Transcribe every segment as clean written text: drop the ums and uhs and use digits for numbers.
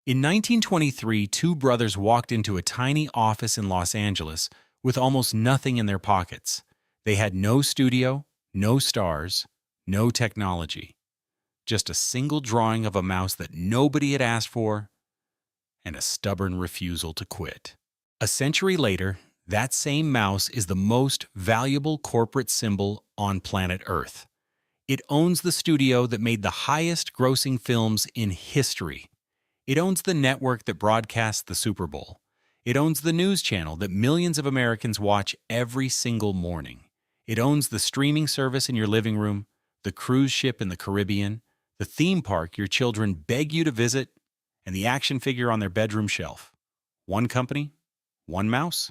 In 1923, two brothers walked into a tiny office in Los Angeles with almost nothing in their pockets. They had no studio, no stars, no technology, just a single drawing of a mouse that nobody had asked for and a stubborn refusal to quit. A century later, that same mouse is the most valuable corporate symbol on planet Earth. It owns the studio that made the highest grossing films in history. It owns the network that broadcasts the Super Bowl. It owns the news channel that millions of Americans watch every single morning. It owns the streaming service in your living room, the cruise ship in the Caribbean, the theme park your children beg you to visit, and the action figure on their bedroom shelf. One company, one mouse,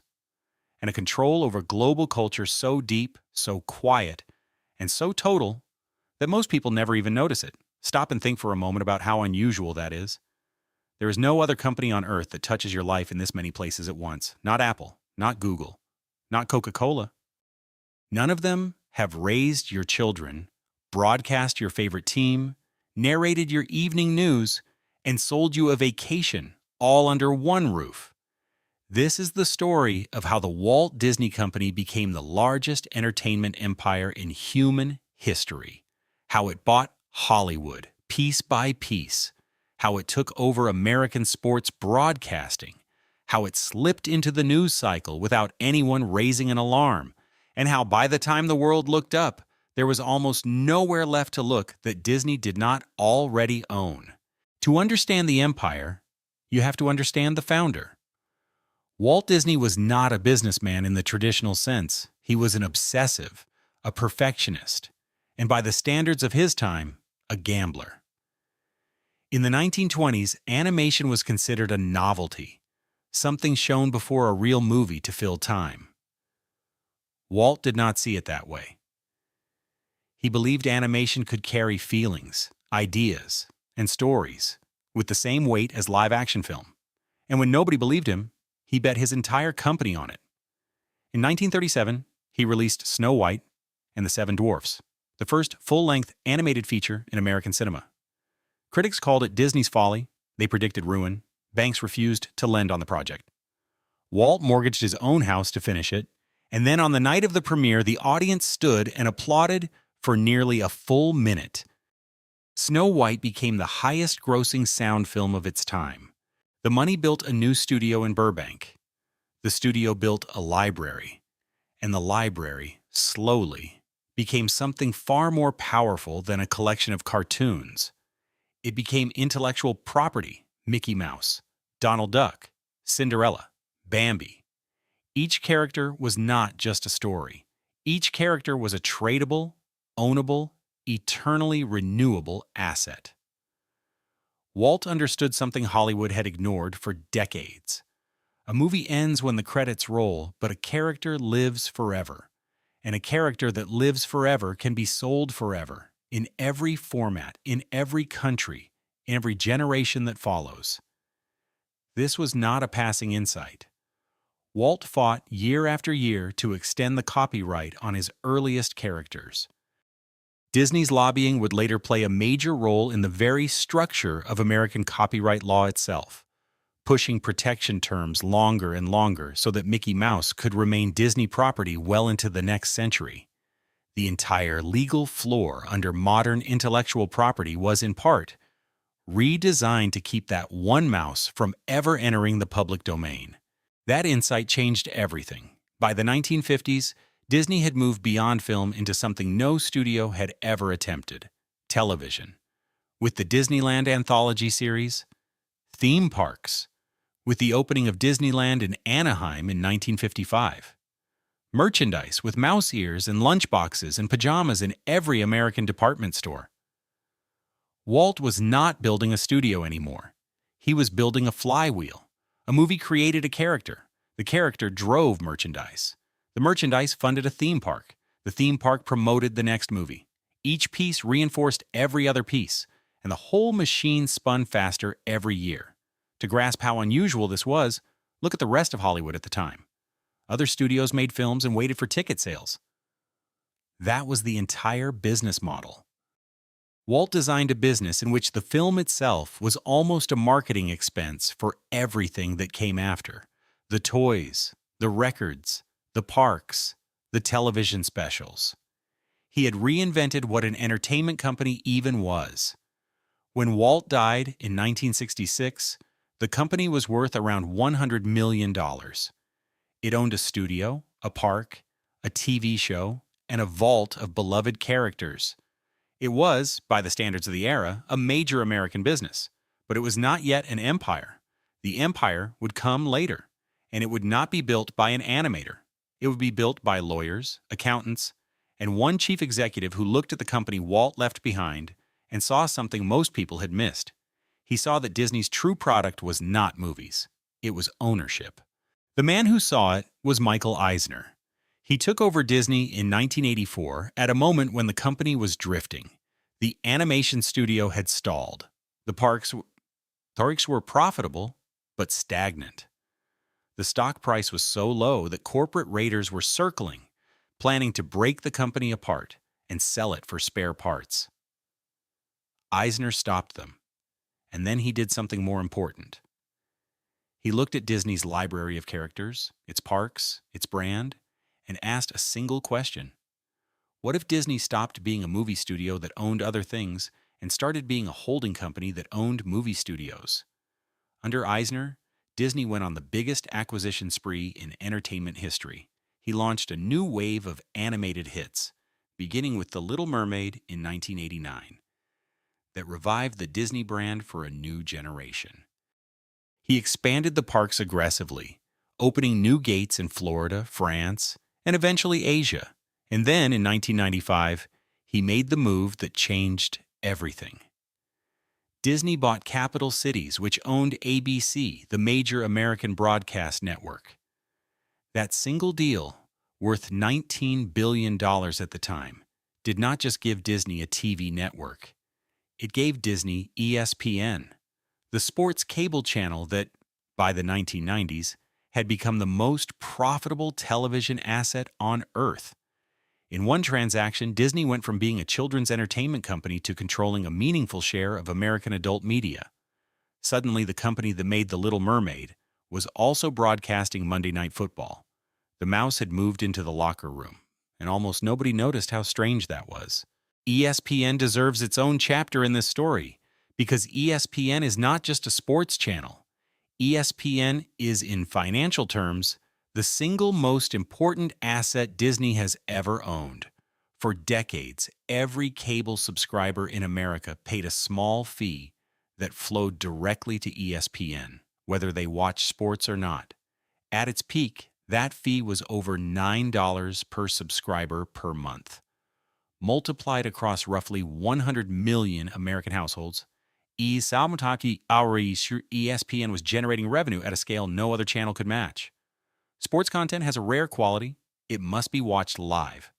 and a control over global culture so deep, so quiet, and so total that most people never even notice it. Stop and think for a moment about how unusual that is. There is no other company on earth that touches your life in this many places at once. Not Apple, not Google, not Coca-Cola. None of them have raised your children, broadcast your favorite team, narrated your evening news, and sold you a vacation, all under one roof. This is the story of how the Walt Disney Company became the largest entertainment empire in human history. How it bought Hollywood, piece by piece. How it took over American sports broadcasting. How it slipped into the news cycle without anyone raising an alarm. And how by the time the world looked up, there was almost nowhere left to look that Disney did not already own. To understand the empire, you have to understand the founder. Walt Disney was not a businessman in the traditional sense. He was an obsessive, a perfectionist, and by the standards of his time, a gambler. In the 1920s, animation was considered a novelty, something shown before a real movie to fill time. Walt did not see it that way. He believed animation could carry feelings, ideas, and stories with the same weight as live-action film. And when nobody believed him, he bet his entire company on it. In 1937, he released Snow White and the Seven Dwarfs, the first full-length animated feature in American cinema. Critics called it Disney's folly. They predicted ruin. Banks refused to lend on the project. Walt mortgaged his own house to finish it, and then on the night of the premiere, the audience stood and applauded for nearly a full minute. Snow White became the highest-grossing sound film of its time. The money built a new studio in Burbank. The studio built a library, and the library, slowly, became something far more powerful than a collection of cartoons. It became intellectual property: Mickey Mouse, Donald Duck, Cinderella, Bambi. Each character was not just a story. Each character was a tradable, ownable, eternally renewable asset. Walt understood something Hollywood had ignored for decades. A movie ends when the credits roll, but a character lives forever. And a character that lives forever can be sold forever, in every format, in every country, in every generation that follows. This was not a passing insight. Walt fought year after year to extend the copyright on his earliest characters. Disney's lobbying would later play a major role in the very structure of American copyright law itself, pushing protection terms longer and longer so that Mickey Mouse could remain Disney property well into the next century. The entire legal floor under modern intellectual property was, in part, redesigned to keep that one mouse from ever entering the public domain. That insight changed everything. By the 1950s, Disney had moved beyond film into something no studio had ever attempted: television. With the Disneyland anthology series, theme parks, with the opening of Disneyland in Anaheim in 1955, merchandise with mouse ears and lunchboxes and pajamas in every American department store. Walt was not building a studio anymore. He was building a flywheel. A movie created a character. The character drove merchandise. The merchandise funded a theme park. The theme park promoted the next movie. Each piece reinforced every other piece, and the whole machine spun faster every year. To grasp how unusual this was, look at the rest of Hollywood at the time. Other studios made films and waited for ticket sales. That was the entire business model. Walt designed a business in which the film itself was almost a marketing expense for everything that came after: the toys, the records, the parks, the television specials. He had reinvented what an entertainment company even was. When Walt died in 1966, the company was worth around $100 million. It owned a studio, a park, a TV show, and a vault of beloved characters. It was, by the standards of the era, a major American business, but it was not yet an empire. The empire would come later, and it would not be built by an animator. It would be built by lawyers, accountants, and one chief executive who looked at the company Walt left behind and saw something most people had missed. He saw that Disney's true product was not movies. It was ownership. The man who saw it was Michael Eisner. He took over Disney in 1984 at a moment when the company was drifting. The animation studio had stalled. The parks were profitable, but stagnant. The stock price was so low that corporate raiders were circling, planning to break the company apart and sell it for spare parts. Eisner stopped them, and then he did something more important. He looked at Disney's library of characters, its parks, its brand, and asked a single question. What if Disney stopped being a movie studio that owned other things and started being a holding company that owned movie studios? Under Eisner, Disney went on the biggest acquisition spree in entertainment history. He launched a new wave of animated hits, beginning with The Little Mermaid in 1989, that revived the Disney brand for a new generation. He expanded the parks aggressively, opening new gates in Florida, France, and eventually Asia. And then, in 1995, he made the move that changed everything. Disney bought Capital Cities, which owned ABC, the major American broadcast network. That single deal, worth $19 billion at the time, did not just give Disney a TV network. It gave Disney ESPN, the sports cable channel that, by the 1990s, had become the most profitable television asset on Earth. In one transaction, Disney went from being a children's entertainment company to controlling a meaningful share of American adult media. Suddenly, the company that made The Little Mermaid was also broadcasting Monday Night Football. The mouse had moved into the locker room, and almost nobody noticed how strange that was. ESPN deserves its own chapter in this story, because ESPN is not just a sports channel. ESPN is, in financial terms, the single most important asset Disney has ever owned. For decades, every cable subscriber in America paid a small fee that flowed directly to ESPN, whether they watched sports or not. At its peak, that fee was over $9 per subscriber per month. Multiplied across roughly 100 million American households, ESPN was generating revenue at a scale no other channel could match. Sports content has a rare quality. It must be watched live.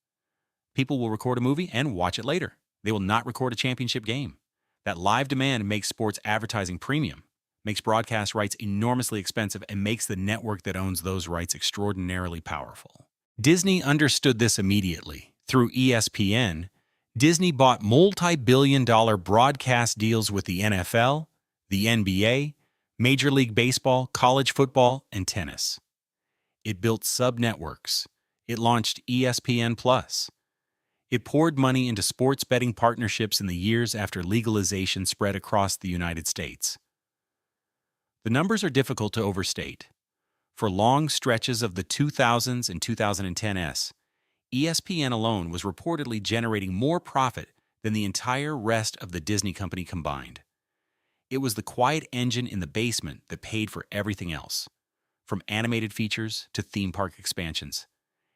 People will record a movie and watch it later. They will not record a championship game. That live demand makes sports advertising premium, makes broadcast rights enormously expensive, and makes the network that owns those rights extraordinarily powerful. Disney understood this immediately. Through ESPN, Disney bought multi-billion-dollar broadcast deals with the NFL, the NBA, Major League Baseball, college football, and tennis. It built sub-networks. It launched ESPN+. It poured money into sports betting partnerships in the years after legalization spread across the United States. The numbers are difficult to overstate. For long stretches of the 2000s and 2010s, ESPN alone was reportedly generating more profit than the entire rest of the Disney company combined. It was the quiet engine in the basement that paid for everything else, from animated features to theme park expansions.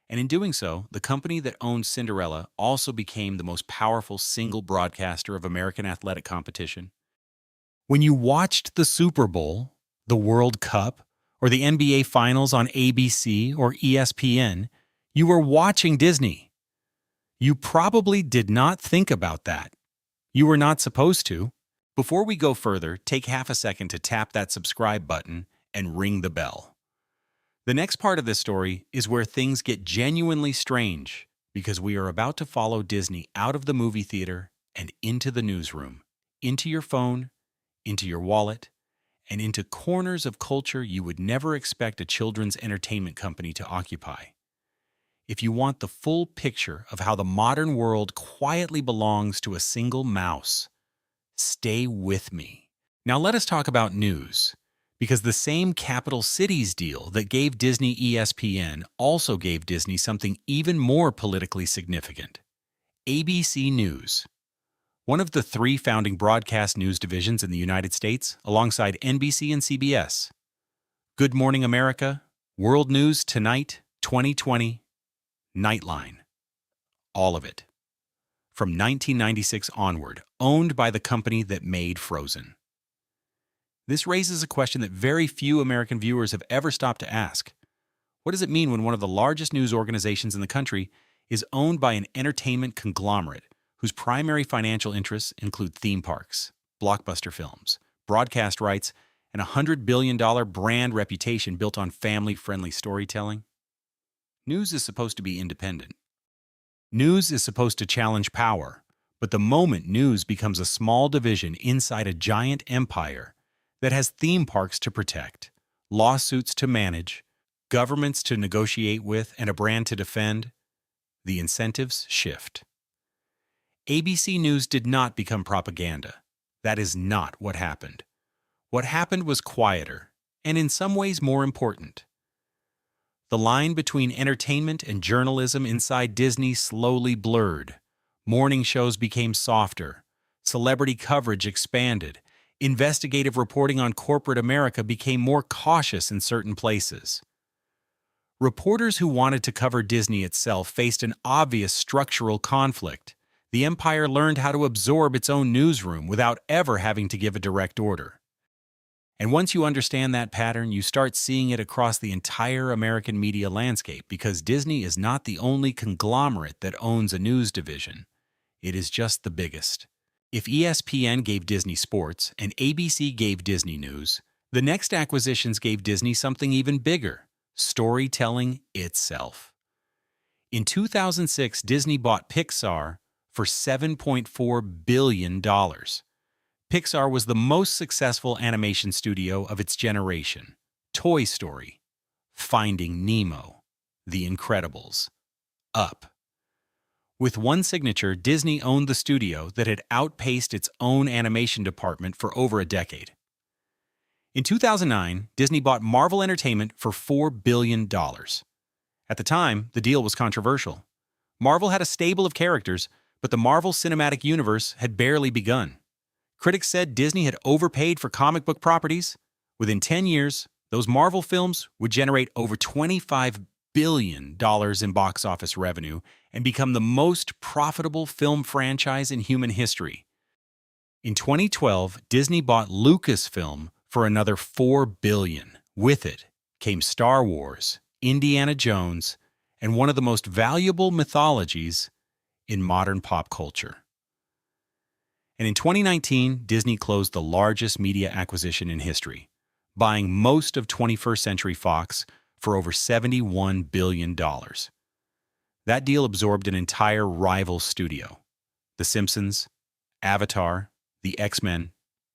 And in doing so, the company that owned Cinderella also became the most powerful single broadcaster of American athletic competition. When you watched the Super Bowl, the World Cup, or the NBA Finals on ABC or ESPN, you were watching Disney. You probably did not think about that. You were not supposed to. Before we go further, take half a second to tap that subscribe button and ring the bell. The next part of this story is where things get genuinely strange, because we are about to follow Disney out of the movie theater and into the newsroom, into your phone, into your wallet, and into corners of culture you would never expect a children's entertainment company to occupy. If you want the full picture of how the modern world quietly belongs to a single mouse, stay with me. Now let us talk about news, because the same capital cities deal that gave Disney ESPN also gave Disney something even more politically significant: ABC News. One of the three founding broadcast news divisions in the United States, alongside NBC and CBS. Good Morning America, World News Tonight, 2020, Nightline. All of it. From 1996 onward, owned by the company that made Frozen. This raises a question that very few American viewers have ever stopped to ask. What does it mean when one of the largest news organizations in the country is owned by an entertainment conglomerate whose primary financial interests include theme parks, blockbuster films, broadcast rights, and a $100 billion brand reputation built on family-friendly storytelling? News is supposed to be independent. News is supposed to challenge power, but the moment news becomes a small division inside a giant empire that has theme parks to protect, lawsuits to manage, governments to negotiate with, and a brand to defend, the incentives shift. ABC News did not become propaganda. That is not what happened. What happened was quieter, and in some ways more important. The line between entertainment and journalism inside Disney slowly blurred. Morning shows became softer. Celebrity coverage expanded. Investigative reporting on corporate America became more cautious in certain places. Reporters who wanted to cover Disney itself faced an obvious structural conflict. The empire learned how to absorb its own newsroom without ever having to give a direct order. And once you understand that pattern, you start seeing it across the entire American media landscape, because Disney is not the only conglomerate that owns a news division. It is just the biggest. If ESPN gave Disney Sports and ABC gave Disney News, the next acquisitions gave Disney something even bigger: storytelling itself. In 2006, Disney bought Pixar for $7.4 billion. Pixar was the most successful animation studio of its generation. Toy Story, Finding Nemo, The Incredibles, Up. With one signature, Disney owned the studio that had outpaced its own animation department for over a decade. In 2009, Disney bought Marvel Entertainment for $4 billion. At the time, the deal was controversial. Marvel had a stable of characters, but the Marvel Cinematic Universe had barely begun. Critics said Disney had overpaid for comic book properties. Within 10 years, those Marvel films would generate over $25 billion in box office revenue and become the most profitable film franchise in human history. In 2012, Disney bought Lucasfilm for another $4 billion. With it came Star Wars, Indiana Jones, and one of the most valuable mythologies in modern pop culture. And in 2019, Disney closed the largest media acquisition in history, buying most of 21st Century Fox for over $71 billion. That deal absorbed an entire rival studio: The Simpsons, Avatar, The X-Men,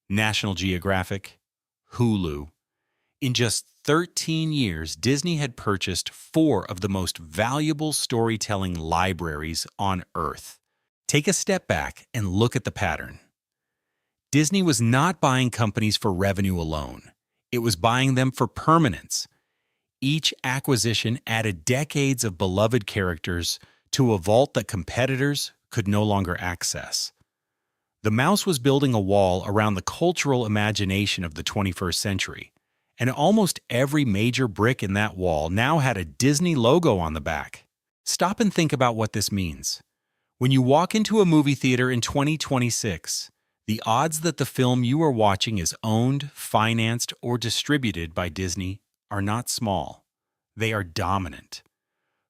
National Geographic, Hulu. In just 13 years, Disney had purchased 4 of the most valuable storytelling libraries on Earth. Take a step back and look at the pattern. Disney was not buying companies for revenue alone. It was buying them for permanence. Each acquisition added decades of beloved characters to a vault that competitors could no longer access. The mouse was building a wall around the cultural imagination of the 21st century, and almost every major brick in that wall now had a Disney logo on the back. Stop and think about what this means. When you walk into a movie theater in 2026, the odds that the film you are watching is owned, financed, or distributed by Disney are not small. They are dominant.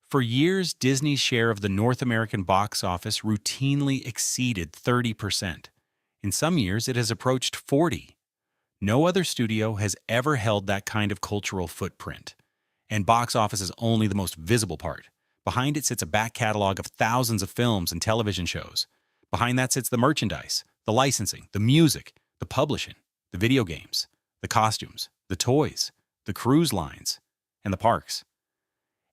For years, Disney's share of the North American box office routinely exceeded 30%. In some years, it has approached 40%. No other studio has ever held that kind of cultural footprint. And box office is only the most visible part. Behind it sits a back catalog of thousands of films and television shows. Behind that sits the merchandise, the licensing, the music, the publishing, the video games, the costumes, the toys, the cruise lines, and the parks.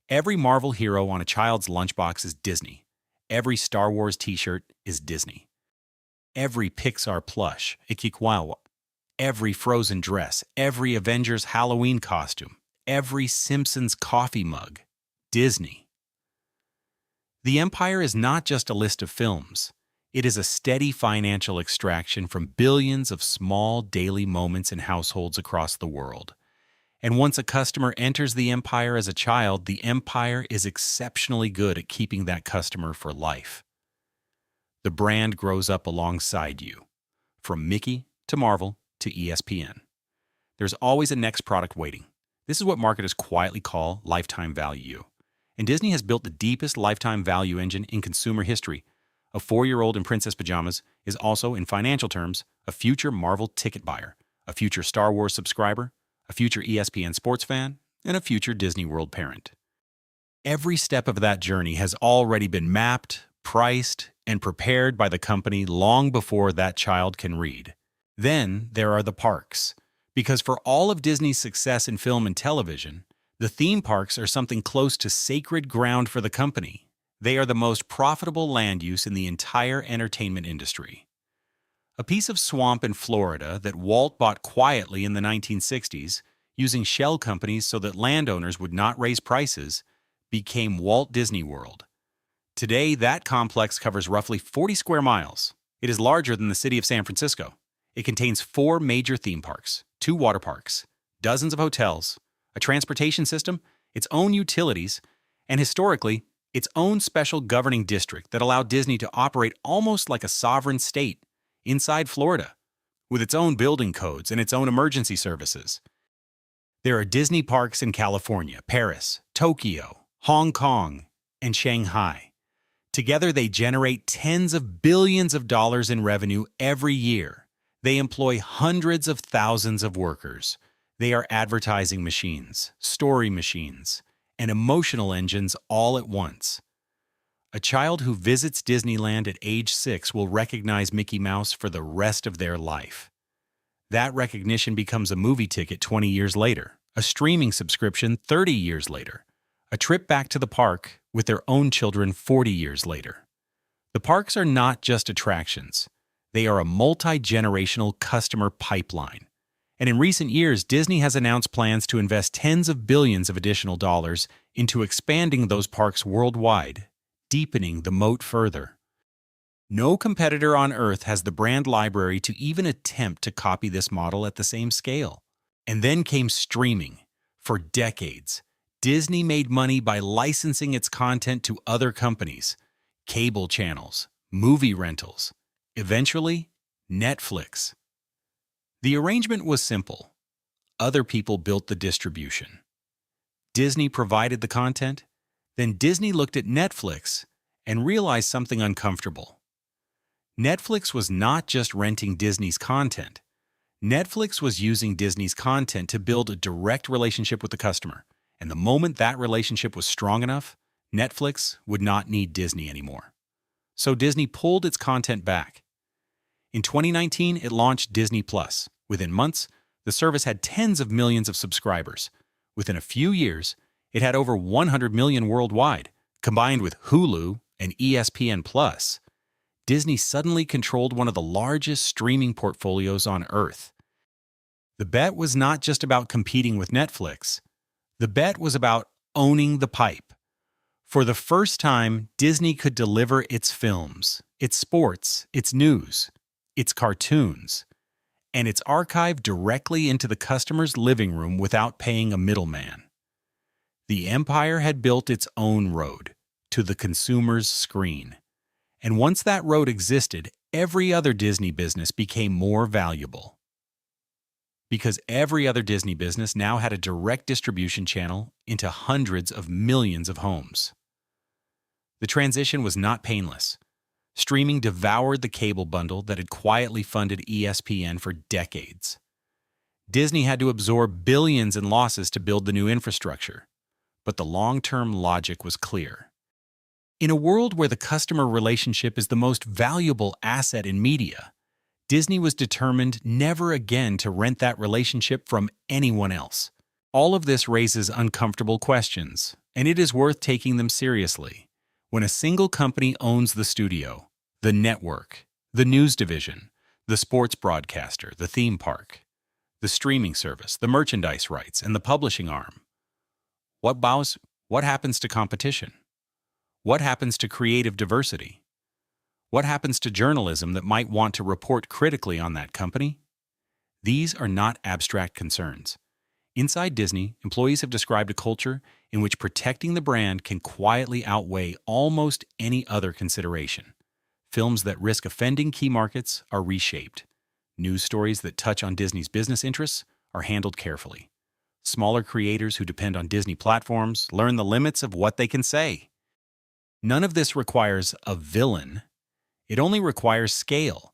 Every Marvel hero on a child's lunchbox is Disney. Every Star Wars t-shirt is Disney. Every Pixar plush, Ikikwaiwa. Every Frozen dress, every Avengers Halloween costume, every Simpsons coffee mug, Disney. The empire is not just a list of films. It is a steady financial extraction from billions of small daily moments in households across the world. And once a customer enters the empire as a child, the empire is exceptionally good at keeping that customer for life. The brand grows up alongside you, from Mickey to Marvel to ESPN. There's always a next product waiting. This is what marketers quietly call lifetime value. And Disney has built the deepest lifetime value engine in consumer history. A 4-year-old in princess pajamas is also, in financial terms, a future Marvel ticket buyer, a future Star Wars subscriber, a future ESPN sports fan, and a future Disney World parent. Every step of that journey has already been mapped, priced, and prepared by the company long before that child can read. Then there are the parks. Because for all of Disney's success in film and television, the theme parks are something close to sacred ground for the company. They are the most profitable land use in the entire entertainment industry. A piece of swamp in Florida that Walt bought quietly in the 1960s, using shell companies so that landowners would not raise prices, became Walt Disney World. Today, that complex covers roughly 40 square miles. It is larger than the city of San Francisco. It contains 4 major theme parks, 2 water parks, dozens of hotels, a transportation system, its own utilities, and historically, its own special governing district that allowed Disney to operate almost like a sovereign state inside Florida, with its own building codes and its own emergency services. There are Disney parks in California, Paris, Tokyo, Hong Kong, and Shanghai. Together, they generate tens of billions of dollars in revenue every year. They employ hundreds of thousands of workers. They are advertising machines, story machines, and emotional engines all at once. A child who visits Disneyland at age 6 will recognize Mickey Mouse for the rest of their life. That recognition becomes a movie ticket 20 years later, a streaming subscription 30 years later, a trip back to the park with their own children 40 years later. The parks are not just attractions. They are a multi-generational customer pipeline. And in recent years, Disney has announced plans to invest tens of billions of additional dollars into expanding those parks worldwide, deepening the moat further. No competitor on Earth has the brand library to even attempt to copy this model at the same scale. And then came streaming. For decades, Disney made money by licensing its content to other companies, cable channels, movie rentals, eventually, Netflix. The arrangement was simple. Other people built the distribution. Disney provided the content, then Disney looked at Netflix and realized something uncomfortable. Netflix was not just renting Disney's content. Netflix was using Disney's content to build a direct relationship with the customer, and the moment that relationship was strong enough, Netflix would not need Disney anymore. So Disney pulled its content back. In 2019, it launched Disney+. Within months, the service had tens of millions of subscribers. Within a few years, it had over 100 million worldwide. Combined with Hulu and ESPN+, Disney suddenly controlled one of the largest streaming portfolios on Earth. The bet was not just about competing with Netflix. The bet was about owning the pipe. For the first time, Disney could deliver its films, its sports, its news, its cartoons, and its archive directly into the customer's living room without paying a middleman. The empire had built its own road to the consumer's screen. And once that road existed, every other Disney business became more valuable. Because every other Disney business now had a direct distribution channel into hundreds of millions of homes. The transition was not painless. Streaming devoured the cable bundle that had quietly funded ESPN for decades. Disney had to absorb billions in losses to build the new infrastructure. But the long-term logic was clear. In a world where the customer relationship is the most valuable asset in media, Disney was determined never again to rent that relationship from anyone else. All of this raises uncomfortable questions, and it is worth taking them seriously. When a single company owns the studio, the network, the news division, the sports broadcaster, the theme park, the streaming service, the merchandise rights, and the publishing arm, what happens to competition? What happens to creative diversity? What happens to journalism that might want to report critically on that company? These are not abstract concerns. Inside Disney, employees have described a culture in which protecting the brand can quietly outweigh almost any other consideration. Films that risk offending key markets are reshaped. News stories that touch on Disney's business interests are handled carefully. Smaller creators who depend on Disney platforms learn the limits of what they can say. None of this requires a villain. It only requires scale.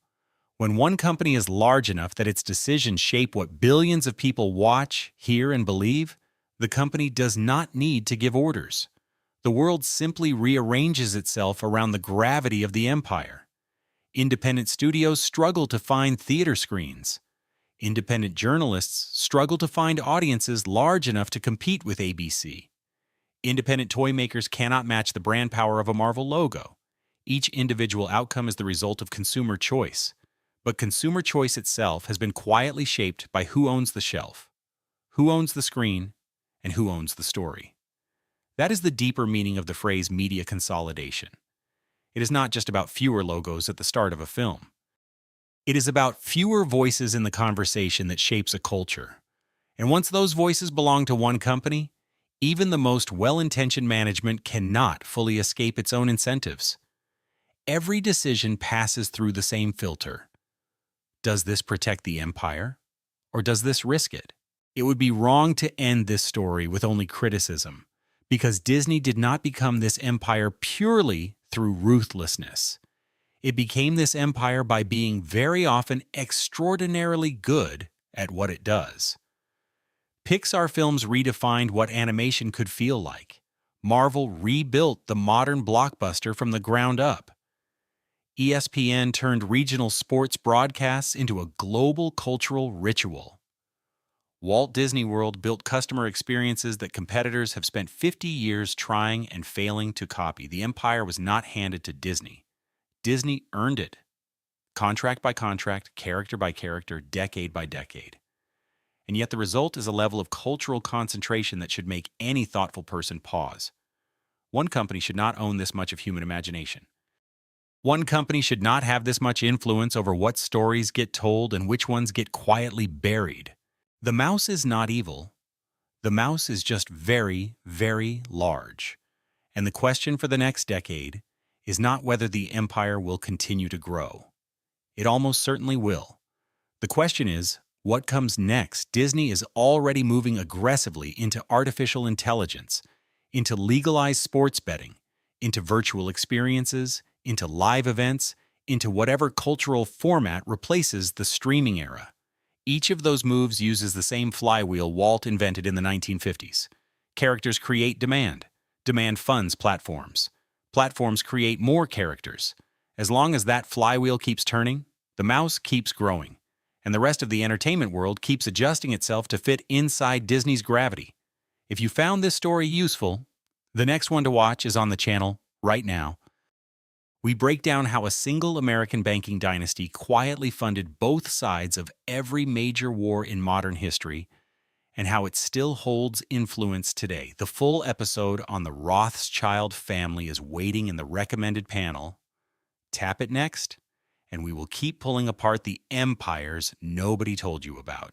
When one company is large enough that its decisions shape what billions of people watch, hear, and believe, the company does not need to give orders. The world simply rearranges itself around the gravity of the empire. Independent studios struggle to find theater screens. Independent journalists struggle to find audiences large enough to compete with ABC. Independent toy makers cannot match the brand power of a Marvel logo. Each individual outcome is the result of consumer choice. But consumer choice itself has been quietly shaped by who owns the shelf, who owns the screen, and who owns the story. That is the deeper meaning of the phrase media consolidation. It is not just about fewer logos at the start of a film. It is about fewer voices in the conversation that shapes a culture. And once those voices belong to one company, even the most well-intentioned management cannot fully escape its own incentives. Every decision passes through the same filter. Does this protect the empire, or does this risk it? It would be wrong to end this story with only criticism, because Disney did not become this empire purely through ruthlessness. It became this empire by being very often extraordinarily good at what it does. Pixar films redefined what animation could feel like. Marvel rebuilt the modern blockbuster from the ground up. ESPN turned regional sports broadcasts into a global cultural ritual. Walt Disney World built customer experiences that competitors have spent 50 years trying and failing to copy. The empire was not handed to Disney. Disney earned it. Contract by contract, character by character, decade by decade. And yet the result is a level of cultural concentration that should make any thoughtful person pause. One company should not own this much of human imagination. One company should not have this much influence over what stories get told and which ones get quietly buried. The mouse is not evil. The mouse is just very, very large. And the question for the next decade is not whether the empire will continue to grow. It almost certainly will. The question is, what comes next? Disney is already moving aggressively into artificial intelligence, into legalized sports betting, into virtual experiences, into live events, into whatever cultural format replaces the streaming era. Each of those moves uses the same flywheel Walt invented in the 1950s. Characters create demand. Demand funds platforms. Platforms create more characters. As long as that flywheel keeps turning, the mouse keeps growing, and the rest of the entertainment world keeps adjusting itself to fit inside Disney's gravity. If you found this story useful, the next one to watch is on the channel right now. We break down how a single American banking dynasty quietly funded both sides of every major war in modern history, and how it still holds influence today. The full episode on the Rothschild family is waiting in the recommended panel. Tap it next, and we will keep pulling apart the empires nobody told you about.